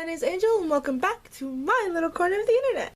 my name is Angel and welcome back to my little corner of the internet.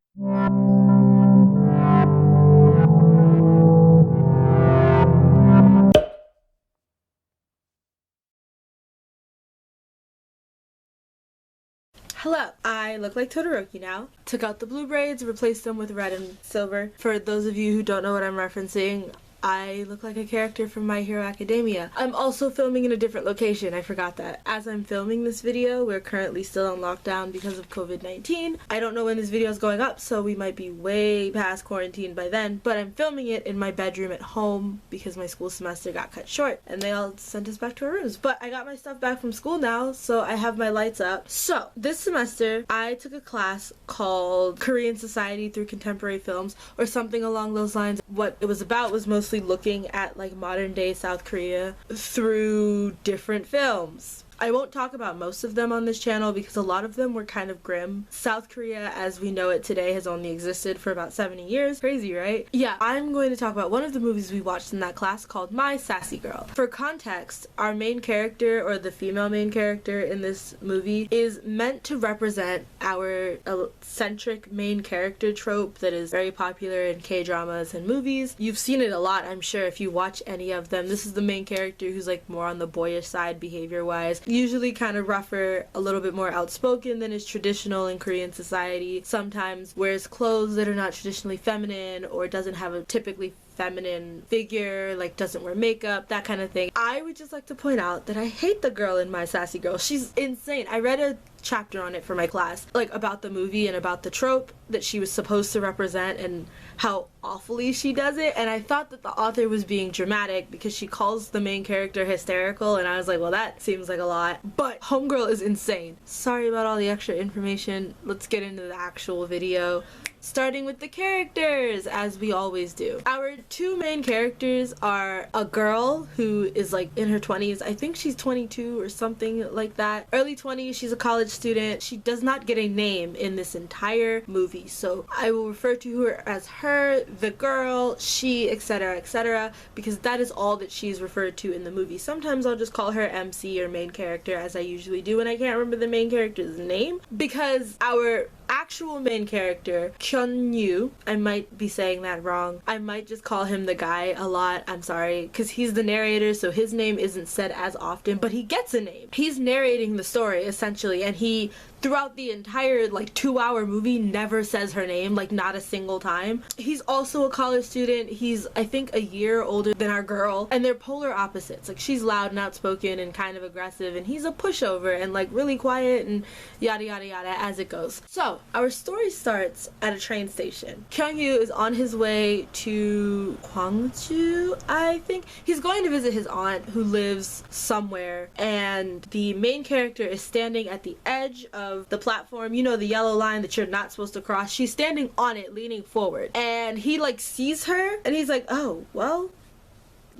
Hello, I look like Todoroki now. Took out the blue braids, replaced them with red and silver. For those of you who don't know what I'm referencing, I look like a character from My Hero Academia. I'm also filming in a different location, I forgot that. As I'm filming this video, we're currently still on lockdown because of COVID-19. I don't know when this video is going up, so we might be way past quarantine by then, but I'm filming it in my bedroom at home because my school semester got cut short and they all sent us back to our rooms. But I got my stuff back from school now, so I have my lights up. So, this semester, I took a class called Korean Society Through Contemporary Films, or something along those lines. What it was about was mostly looking at like modern day South Korea through different films. I won't talk about most of them on this channel because a lot of them were kind of grim. South Korea as we know it today has only existed for about 70 years. Crazy, right? Yeah, I'm going to talk about one of the movies we watched in that class called My Sassy Girl. For context, our main character, or the female main character in this movie, is meant to represent our eccentric main character trope that is very popular in K-dramas and movies. You've seen it a lot, I'm sure, if you watch any of them. This is the main character who's like more on the boyish side behavior-wise. Usually kind of rougher, a little bit more outspoken than is traditional in Korean society. Sometimes wears clothes that are not traditionally feminine or doesn't have a typically feminine figure, like doesn't wear makeup, that kind of thing. I would just like to point out that I hate the girl in My Sassy Girl. She's insane. I read a chapter on it for my class, like about the movie and about the trope that she was supposed to represent and how awfully she does it, and I thought that the author was being dramatic because she calls the main character hysterical, and I was like, well, that seems like a lot. But homegirl is insane. Sorry about all the extra information. Let's get into the actual video. Starting with the characters, as we always do. Our two main characters are a girl who is like in her 20s. I think she's 22 or something like that. Early 20s, she's a college student. She does not get a name in this entire movie, so I will refer to her as her, the girl, she, etc., because that is all that she's referred to in the movie. Sometimes I'll just call her MC or main character, as I usually do when I can't remember the main character's name, because our actual main character, Kyun-yu, I might be saying that wrong. I might just call him the guy a lot. I'm sorry, because he's the narrator, so his name isn't said as often, but he gets a name. He's narrating the story, essentially, and he, throughout the entire, like, 2-hour movie, never says her name, like, not a single time. He's also a college student. He's, I think, a year older than our girl, and they're polar opposites. Like, she's loud and outspoken and kind of aggressive, and he's a pushover and, like, really quiet and yada yada yada as it goes. So, our story starts at a train station. Kyung-yu is on his way to Gwangju, I think. He's going to visit his aunt who lives somewhere, and the main character is standing at the edge of the platform, you know, the yellow line that you're not supposed to cross. She's standing on it, leaning forward, and he like sees her and he's like, oh, well,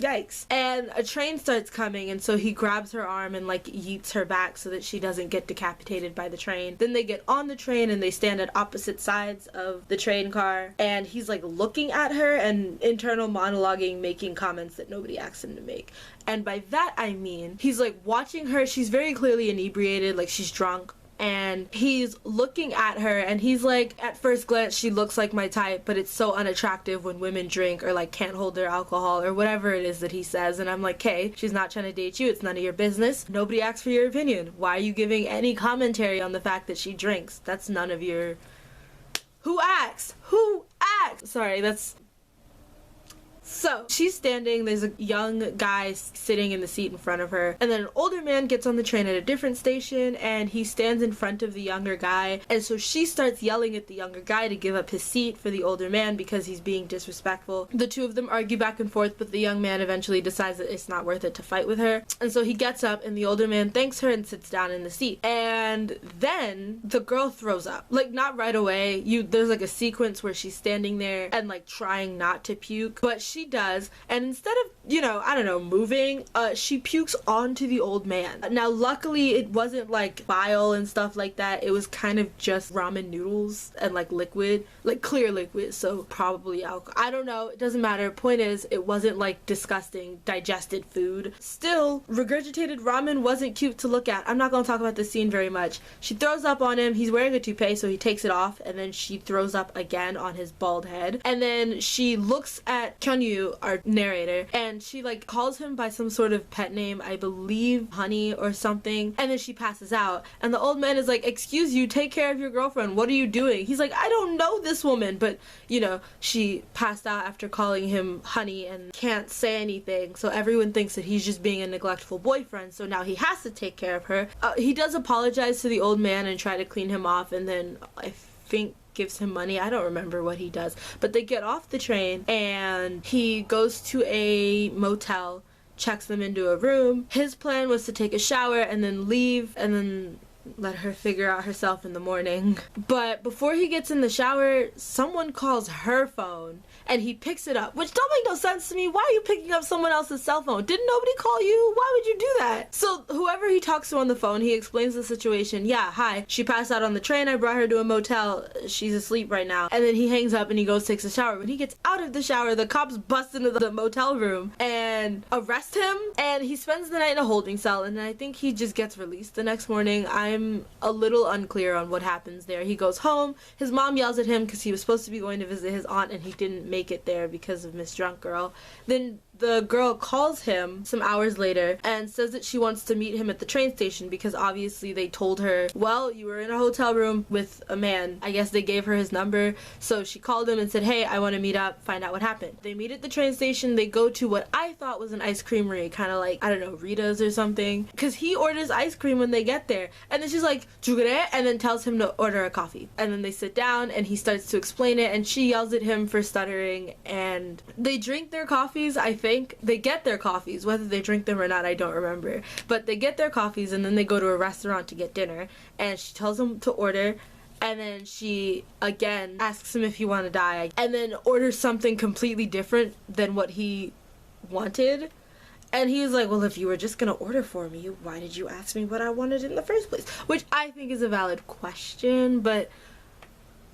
yikes. And a train starts coming, and so he grabs her arm and like yeets her back so that she doesn't get decapitated by the train. Then they get on the train and they stand at opposite sides of the train car, and he's like looking at her and internal monologuing, making comments that nobody asked him to make. And by that I mean he's like watching her. She's very clearly inebriated, like she's drunk, and he's looking at her and he's like, at first glance she looks like my type, but it's so unattractive when women drink or like can't hold their alcohol or whatever it is that he says. And I'm like, hey, she's not trying to date you, it's none of your business, nobody asked for your opinion, why are you giving any commentary on the fact that she drinks? That's none of your... Who asked? Sorry, that's... So, she's standing, there's a young guy sitting in the seat in front of her, and then an older man gets on the train at a different station, and he stands in front of the younger guy, and so she starts yelling at the younger guy to give up his seat for the older man because he's being disrespectful. The two of them argue back and forth, but the young man eventually decides that it's not worth it to fight with her, and so he gets up, and the older man thanks her and sits down in the seat. And then the girl throws up. Like, not right away. There's like a sequence where she's standing there and like trying not to puke, but she does, and instead of, you know, I don't know, moving, she pukes onto the old man. Now luckily it wasn't like bile and stuff like that. It was kind of just ramen noodles and like liquid, like clear liquid, so probably alcohol. I don't know, it doesn't matter. Point is, it wasn't like disgusting digested food. Still, regurgitated ramen wasn't cute to look at. I'm not gonna talk about this scene very much. She throws up on him. He's wearing a toupee, so he takes it off, and then she throws up again on his bald head. And then she looks at Kyunyu, our narrator, and she like calls him by some sort of pet name, I believe Honey or something, and then she passes out. And the old man is like, excuse you, take care of your girlfriend, what are you doing? He's like, I don't know this woman. But you know, she passed out after calling him Honey and can't say anything, so everyone thinks that he's just being a neglectful boyfriend, so now he has to take care of her. He does apologize to the old man and try to clean him off, and then I think gives him money. I don't remember what he does, but they get off the train and he goes to a motel, checks them into a room. His plan was to take a shower and then leave and then let her figure out herself in the morning. But before he gets in the shower, someone calls her phone and he picks it up, which don't make no sense to me. Why are you picking up someone else's cell phone? Didn't nobody call you? Why would you do that? So whoever he talks to on the phone, he explains the situation. Yeah, hi, she passed out on the train. I brought her to a motel. She's asleep right now. And then he hangs up and he goes takes a shower. When he gets out of the shower, the cops bust into the motel room and arrest him, and he spends the night in a holding cell, and I think he just gets released the next morning. I'm a little unclear on what happens there. He goes home. His mom yells at him because he was supposed to be going to visit his aunt and he didn't make it there because of Miss Drunk Girl. Then the girl calls him some hours later and says that she wants to meet him at the train station because obviously they told her, well, you were in a hotel room with a man. I guess they gave her his number, so she called him and said, hey, I want to meet up, find out what happened. They meet at the train station. They go to what I thought was an ice creamery, kind of like, I don't know, Rita's or something, because he orders ice cream when they get there, and then she's like, "Jugure," and then tells him to order a coffee. And then they sit down and he starts to explain it, and she yells at him for stuttering, and they drink their coffees. I think they get their coffees, whether they drink them or not, I don't remember, but they get their coffees and then they go to a restaurant to get dinner, and she tells him to order, and then she again asks him if he want to die, and then orders something completely different than what he wanted. And he's like, well, if you were just gonna order for me, why did you ask me what I wanted in the first place? Which I think is a valid question, but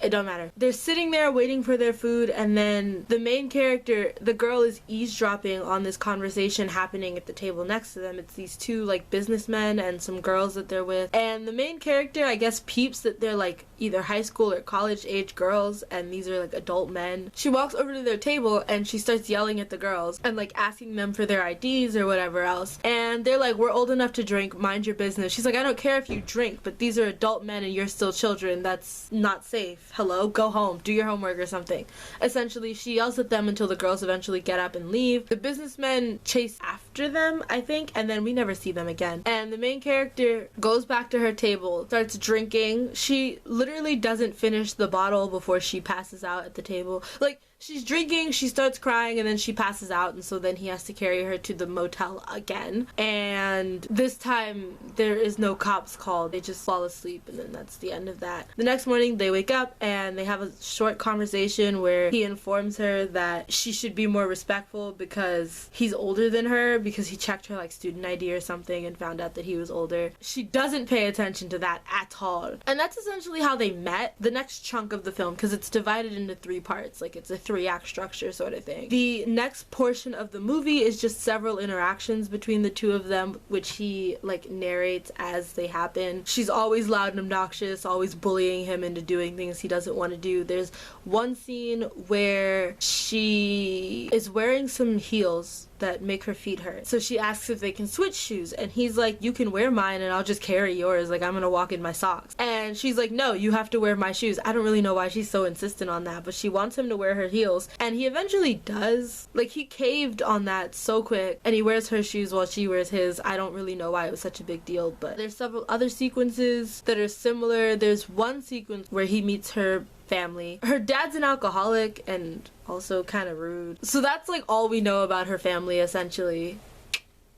it don't matter. They're sitting there waiting for their food, and then the main character, the girl, is eavesdropping on this conversation happening at the table next to them. It's these two like businessmen and some girls that they're with, and the main character, I guess, peeps that they're like either high school or college age girls and these are like adult men. She walks over to their table and she starts yelling at the girls and like asking them for their IDs or whatever else, and they're like, we're old enough to drink, mind your business. She's like, I don't care if you drink, but these are adult men and you're still children. That's not safe. Hello, go home, do your homework or something. Essentially, she yells at them until the girls eventually get up and leave. The businessmen chase after them, I think, and then we never see them again. And the main character goes back to her table, starts drinking. She literally doesn't finish the bottle before she passes out at the table. Like, she's drinking, she starts crying, and then she passes out, and so then he has to carry her to the motel again. And this time, there is no cops called. They just fall asleep, and then that's the end of that. The next morning, they wake up, and they have a short conversation where he informs her that she should be more respectful because he's older than her, because he checked her, like, student ID or something and found out that he was older. She doesn't pay attention to that at all. And that's essentially how they met. The next chunk of the film, because it's divided into 3 parts, like, it's a 3-act structure sort of thing. The next portion of the movie is just several interactions between the two of them, which he like narrates as they happen. She's always loud and obnoxious, always bullying him into doing things he doesn't want to do. There's one scene where she is wearing some heels that make her feet hurt. So she asks if they can switch shoes, and he's like, you can wear mine and I'll just carry yours, like I'm gonna walk in my socks. And she's like, no, you have to wear my shoes. I don't really know why she's so insistent on that, but she wants him to wear her heels, and he eventually does. Like, he caved on that so quick, and he wears her shoes while she wears his. I don't really know why it was such a big deal, but there's several other sequences that are similar. There's one sequence where he meets her family. Her dad's an alcoholic and also kind of rude. So that's like all we know about her family essentially.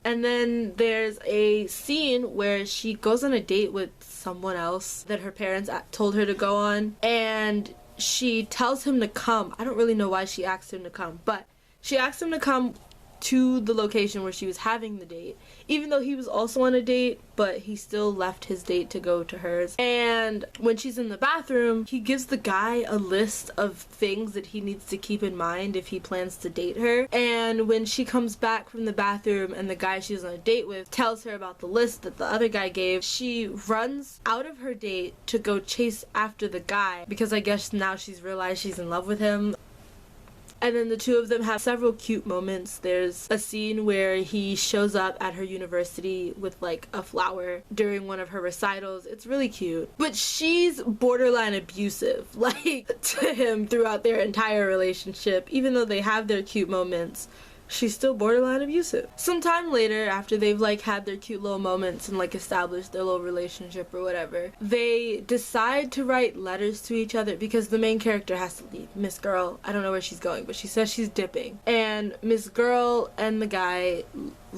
And then there's a scene where she goes on a date with someone else that her parents told her to go on, and she tells him to come. I don't really know why she asked him to come, but She asked him to come to the location where she was having the date, even though he was also on a date, but he still left his date to go to hers. And when she's in the bathroom, he gives the guy a list of things that he needs to keep in mind if he plans to date her. And when she comes back from the bathroom and the guy she's on a date with tells her about the list that the other guy gave, she runs out of her date to go chase after the guy, because I guess now she's realized she's in love with him. And then the two of them have several cute moments. There's a scene where he shows up at her university with like a flower during one of her recitals. It's really cute. But she's borderline abusive, like, to him throughout their entire relationship. Even though they have their cute moments, she's still borderline abusive. Sometime later, after they've like had their cute little moments and like established their little relationship or whatever, they decide to write letters to each other because the main character has to leave. Miss Girl, I don't know where she's going, but she says she's dipping. And Miss Girl and the guy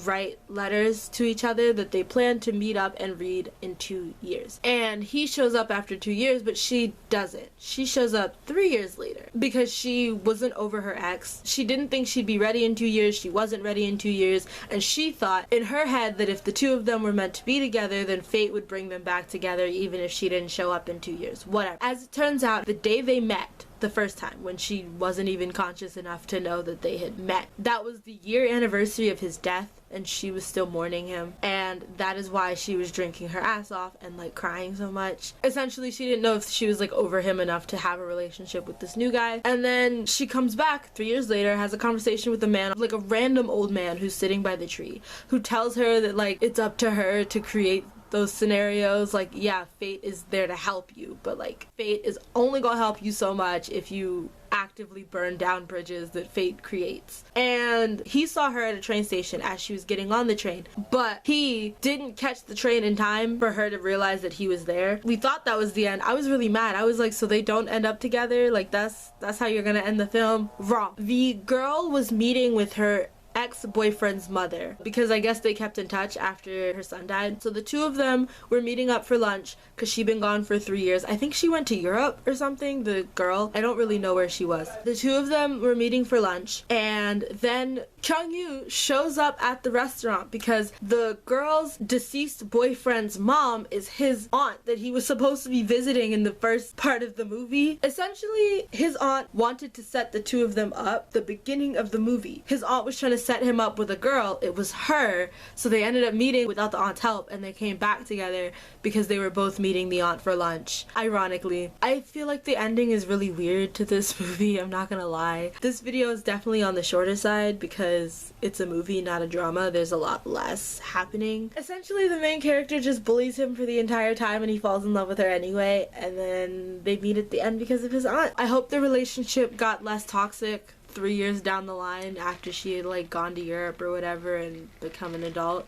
write letters to each other that they plan to meet up and read in 2 years. And he shows up after 2 years, but she doesn't. She shows up 3 years later because she wasn't over her ex. She didn't think she'd be ready in 2 years. She wasn't ready in 2 years. And she thought in her head that if the two of them were meant to be together, then fate would bring them back together even if she didn't show up in 2 years. Whatever. As it turns out, the day they met, the first time, when she wasn't even conscious enough to know that they had met, that was the year anniversary of his death, and she was still mourning him, and that is why she was drinking her ass off and like crying so much. Essentially, she didn't know if she was like over him enough to have a relationship with this new guy. And then she comes back 3 years later, has a conversation with a man, like a random old man who's sitting by the tree, who tells her that like it's up to her to create those scenarios. Like, yeah, fate is there to help you, but like fate is only gonna help you so much if you actively burn down bridges that fate creates. And he saw her at a train station as she was getting on the train, but he didn't catch the train in time for her to realize that he was there. We thought that was the end. I was really mad. I was like, so they don't end up together? Like that's how you're gonna end the film? Wrong. The girl was meeting with her ex-boyfriend's mother because I guess they kept in touch after her son died. So the two of them were meeting up for lunch because she'd been gone for 3 years. I think she went to Europe or something, the girl. I don't really know where she was. The two of them were meeting for lunch, and then Kyung-yu shows up at the restaurant because the girl's deceased boyfriend's mom is his aunt that he was supposed to be visiting in the first part of the movie. Essentially, his aunt wanted to set the two of them up the beginning of the movie. His aunt was trying to set him up with a girl. It was her, so they ended up meeting without the aunt's help, and they came back together because they were both meeting the aunt for lunch. Ironically, I feel like the ending is really weird to this movie, I'm not gonna lie. This video is definitely on the shorter side because it's a movie, not a drama. There's a lot less happening. Essentially, the main character just bullies him for the entire time and he falls in love with her anyway, and then they meet at the end because of his aunt. I hope the relationship got less toxic 3 years down the line after she had like gone to Europe or whatever and become an adult.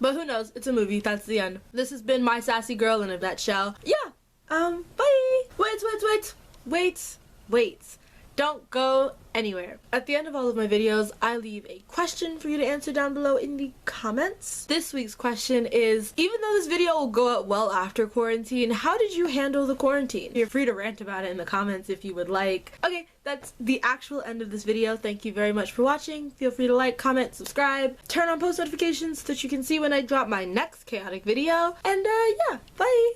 But who knows? It's a movie. That's the end. This has been my sassy girl in a nutshell. Yeah. Bye. Wait. Don't go anywhere. At the end of all of my videos, I leave a question for you to answer down below in the comments. This week's question is, even though this video will go out well after quarantine, how did you handle the quarantine? You're free to rant about it in the comments if you would like. Okay, that's the actual end of this video. Thank you very much for watching. Feel free to like, comment, subscribe, turn on post notifications so that you can see when I drop my next chaotic video. And yeah, bye!